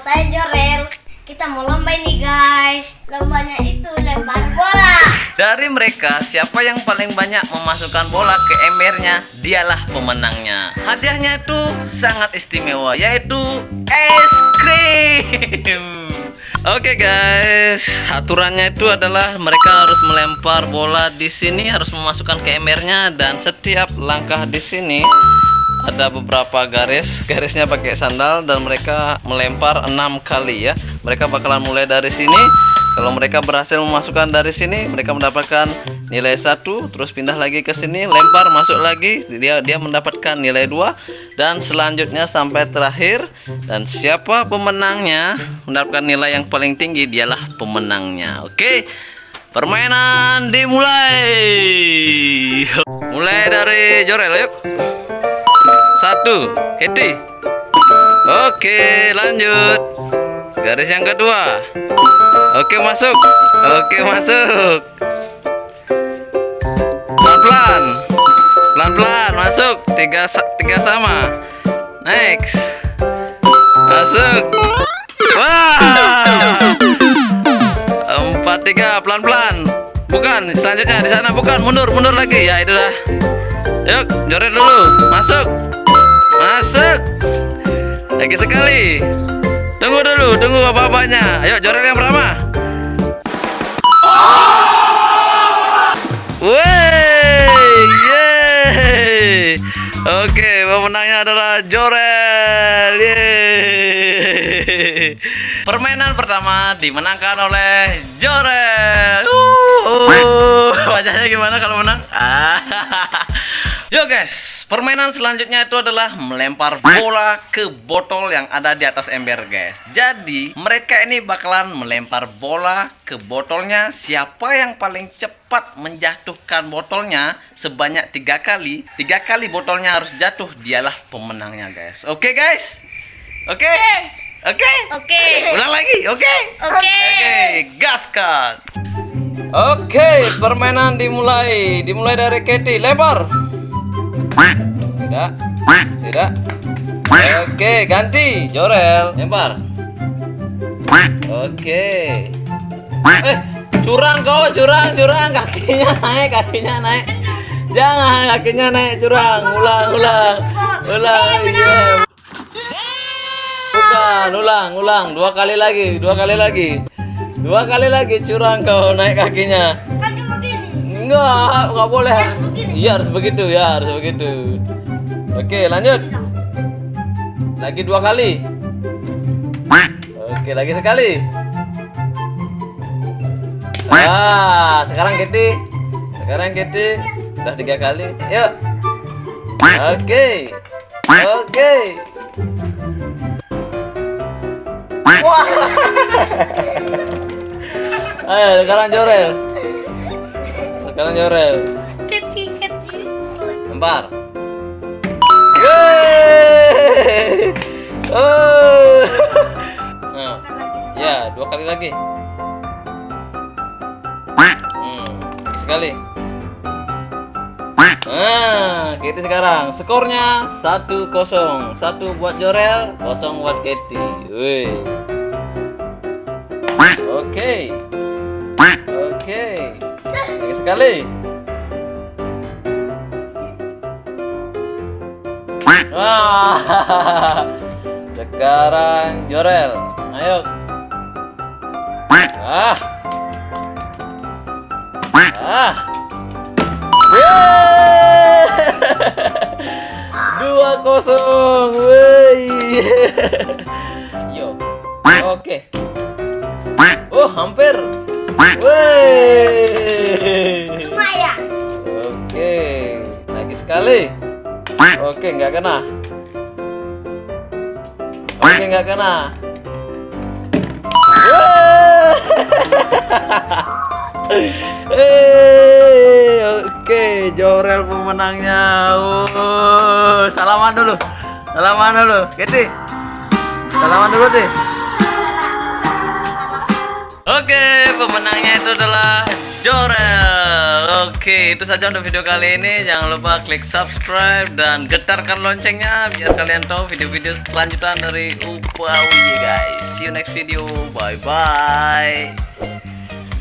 saya Jorel. Kita mau lomba ini guys. Lombanya itu lempar bola. Dari mereka, siapa yang paling banyak memasukkan bola ke embernya, dialah pemenangnya. Hadiahnya itu sangat istimewa, yaitu es krim. Oke guys, aturannya itu adalah mereka harus melempar bola di sini, harus memasukkan ke embernya, dan setiap langkah di sini ada beberapa garisnya pakai sandal, dan mereka melempar 6 kali ya. Mereka bakalan mulai dari sini. Kalau mereka berhasil memasukkan dari sini, mereka mendapatkan nilai 1, terus pindah lagi ke sini, lempar, masuk lagi, dia mendapatkan nilai 2, dan selanjutnya sampai terakhir. Dan siapa pemenangnya mendapatkan nilai yang paling tinggi, dialah pemenangnya. Oke, permainan dimulai. Mulai dari Jorel, yuk. 1, Keti. Oke, lanjut. Garis yang kedua. Oke, masuk. Oke, masuk. Pelan-pelan. Pelan-pelan, masuk. Tiga sama. Next. Masuk. Wah. 4, 3, pelan-pelan. Bukan, selanjutnya di sana, bukan. Mundur lagi. Ya, itu dah. Yuk, Jorel dulu. Masuk. Lagi sekali. Tunggu dulu, tunggu apa-apanya. Ayo, Jorel yang pertama. Yeay. Oke, pemenangnya adalah Jorel. Yeay. Permainan pertama dimenangkan oleh Jorel. Wajahnya gimana kalau menang? Yuk guys, permainan selanjutnya itu adalah melempar bola ke botol yang ada di atas ember guys. Jadi mereka ini bakalan melempar bola ke botolnya. Siapa yang paling cepat menjatuhkan botolnya sebanyak 3 kali, 3 kali botolnya harus jatuh, dialah pemenangnya guys. Oke guys? Oke? Ulang lagi, oke? Gaskan. Oke, permainan dimulai dari Keti. Lempar. Tidak. Oke, ganti. Jorel, lempar. Oke. Curang kau, curang. Kakinya naik. Jangan, kakinya naik, curang. Ulang. Yeah. Bukan, ulang. 2 kali lagi. 2 kali lagi curang kau, naik kakinya. Kan cuma gini. Enggak boleh. Harus begini. Iya, harus begitu. Oke, lanjut. Lagi 2 kali. Oke, lagi sekali. Sekarang Keti. Udah 3 kali. Yuk. Oke. Wah. Ayo, sekarang Jorel. Keti. Lempar. Yeay. Oh. Nah, ya, 2 kali lagi. Sekali. Keti sekarang. Skornya 1-0. 1 buat Jorel, 0 buat Keti. Wih. Oke. Lagi sekali. Sekarang Jorel. Ayo. Yeay. 2-0. Woi. Yo. Oke. Oh, hampir. Woi. Lumayan. Oke. Lagi sekali. Oke, nggak kena. Oke, Jorel pemenangnya. Salaman dulu. Keti. Salaman dulu deh. Oke, pemenangnya itu adalah Jorel. Oke, itu saja untuk video kali ini. Jangan lupa klik subscribe dan getarkan loncengnya biar kalian tahu video-video selanjutan dari Upawi guys. See you next video. Bye bye.